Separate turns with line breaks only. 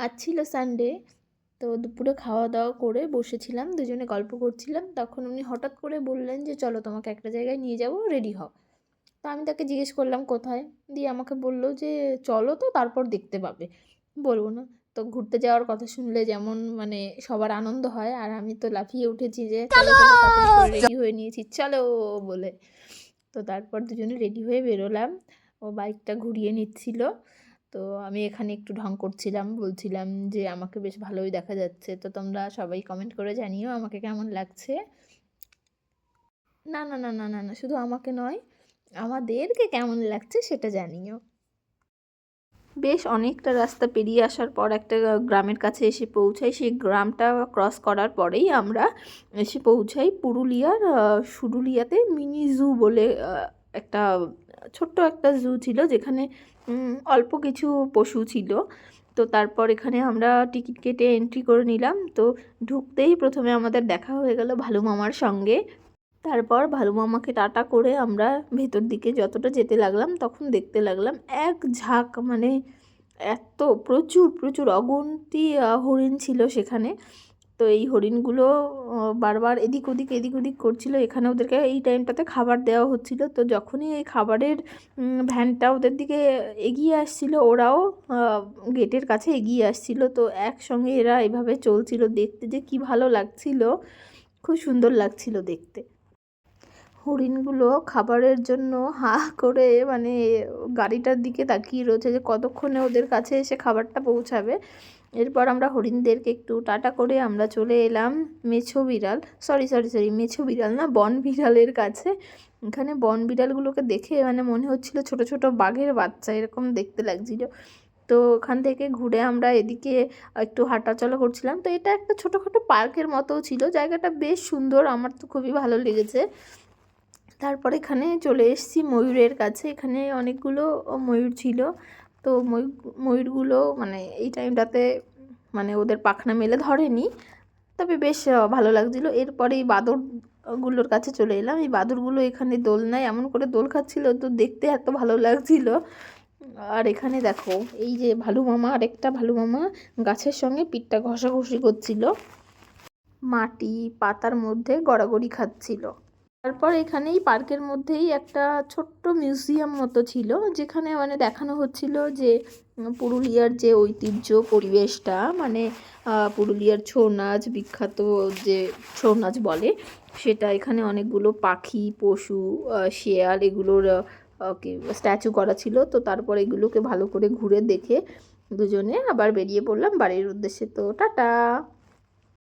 আজ ছিল সানডে, তো দুপুরে খাওয়া দাওয়া করে বসেছিলাম, দুজনে গল্প করছিলাম। তখন উনি হঠাৎ করে বললেন যে চলো তোমাকে একটা জায়গায় নিয়ে যাব, রেডি হও। তো আমি তাকে জিজ্ঞেস করলাম কোথায়, দিয়ে আমাকে বলল যে চলো, তো তারপর দেখতে পাবে, বলবো না। তো ঘুরতে যাওয়ার কথা শুনলে যেমন মানে সবার আনন্দ হয়, আর আমি তো লাফিয়ে উঠেছি যে চলো চলো, তাড়াতাড়ি করে রেডি হয়ে নিয়েছি, চলো বলে। তো তারপর দুজনে রেডি হয়ে বেরোলাম। ও বাইকটা ঘুরিয়ে নিচ্ছিল, তো আমি এখানে একটু ঢং করছিলাম, বলছিলাম যে আমাকে বেশ ভালোই দেখা যাচ্ছে, তো তোমরা সবাই কমেন্ট করে জানিও আমাকে কেমন লাগছে। না না না না না না, শুধু আমাকে নয়, আমাদেরকে কেমন লাগছে সেটা জানিও। বেশ অনেকটা রাস্তা পেরিয়ে আসার পর একটা গ্রামের কাছে এসে পৌঁছাই। সেই গ্রামটা ক্রস করার পরেই আমরা এসে পৌঁছাই পুরুলিয়ার সুরুলিয়াতে মিনি জু বলে একটা ছোট্ট একটা জু ছিল, যেখানে অল্প কিছু পশু ছিল। তো তারপর এখানে আমরা টিকিট কেটে এন্ট্রি করে নিলাম। তো ঢুকতেই প্রথমে আমাদের দেখা হয়ে গেল ভালু মামার সঙ্গে। তারপর ভালু মামাকে টাটা করে আমরা ভেতর দিকে যতটা যেতে লাগলাম, তখন দেখতে লাগলাম এক ঝাঁক মানে এত প্রচুর প্রচুর অগুন্তি হরিণ ছিল সেখানে। তো এই হরিণগুলো বারবার এদিক ওদিক এদিক ওদিক করছিল। এখানে ওদেরকে এই টাইমটাতে খাবার দেওয়া হচ্ছিল। তো যখনই এই খাবারের ভ্যানটা ওদের দিকে এগিয়ে আসছিল, ওরাও গেটের কাছে এগিয়ে আসছিল। তো একসঙ্গে এরা এভাবে চলছিল, দেখতে যে কি ভালো লাগছিল, খুব সুন্দর লাগছিল দেখতে। হরিণগুলো খাবারের জন্য হা করে মানে গাড়িটার দিকে তাকিয়ে রয়েছে যে কতক্ষণে ওদের কাছে এসে খাবারটা পৌঁছাবে। এরপর আমরা হরিণদেরকে একটু টাটা করে আমরা চলে এলাম মেছো বিড়াল, সরি সরি সরি মেছো বিড়াল না, বন বিড়ালের কাছে। এখানে বন বিড়ালগুলোকে দেখে মানে মনে হচ্ছিল ছোট ছোট বাঘের বাচ্চা এরকম দেখতে লাগছিল। তো ওখান থেকে ঘুরে আমরা এদিকে একটু হাঁটাচলা করছিলাম। তো এটা একটা ছোটোখাটো পার্কের মতো ছিল, জায়গাটা বেশ সুন্দর, আমার তো খুবই ভালো লেগেছে। তারপর এখানে চলে এসেছি ময়ূরের কাছে। এখানে অনেকগুলো ময়ূর ছিল। তো ময়ূরগুলো মানে এই টাইমটাতে মানে ওদের পাখনা মেলে ধরেনি, তবে বেশ ভালো লাগছিলো। এরপরে এই বাঁদরগুলোর কাছে চলে এলাম। এই বাঁদরগুলো এখানে দোলনায় এমন করে দোল খাচ্ছিল, তো দেখতে এত ভালো লাগছিল। আর এখানে দেখো এই যে ভালু মামা, আরেকটা ভালু মামা গাছের সঙ্গে পিঠটা ঘষাঘষি করছিল, মাটি পাতার মধ্যে গড়াগড়ি খাচ্ছিল। তারপর এখানেই পার্কের মধ্যেই একটা ছোট্ট মিউজিয়াম মতো ছিল, যেখানে মানে দেখানো হচ্ছিল যে পুরুলিয়ার যে ঐতিহ্য পরিবেশটা, মানে পুরুলিয়ার ছৌ নাচ, বিখ্যাত যে ছৌ নাচ বলে সেটা। এখানে অনেকগুলো পাখি, পশু, শেয়াল এগুলোর কি স্ট্যাচু করা ছিল। তো তারপর এগুলোকে ভালো করে ঘুরে দেখে দুজনে আবার বেরিয়ে পড়লাম বাড়ির উদ্দেশ্যে। তো টাটা।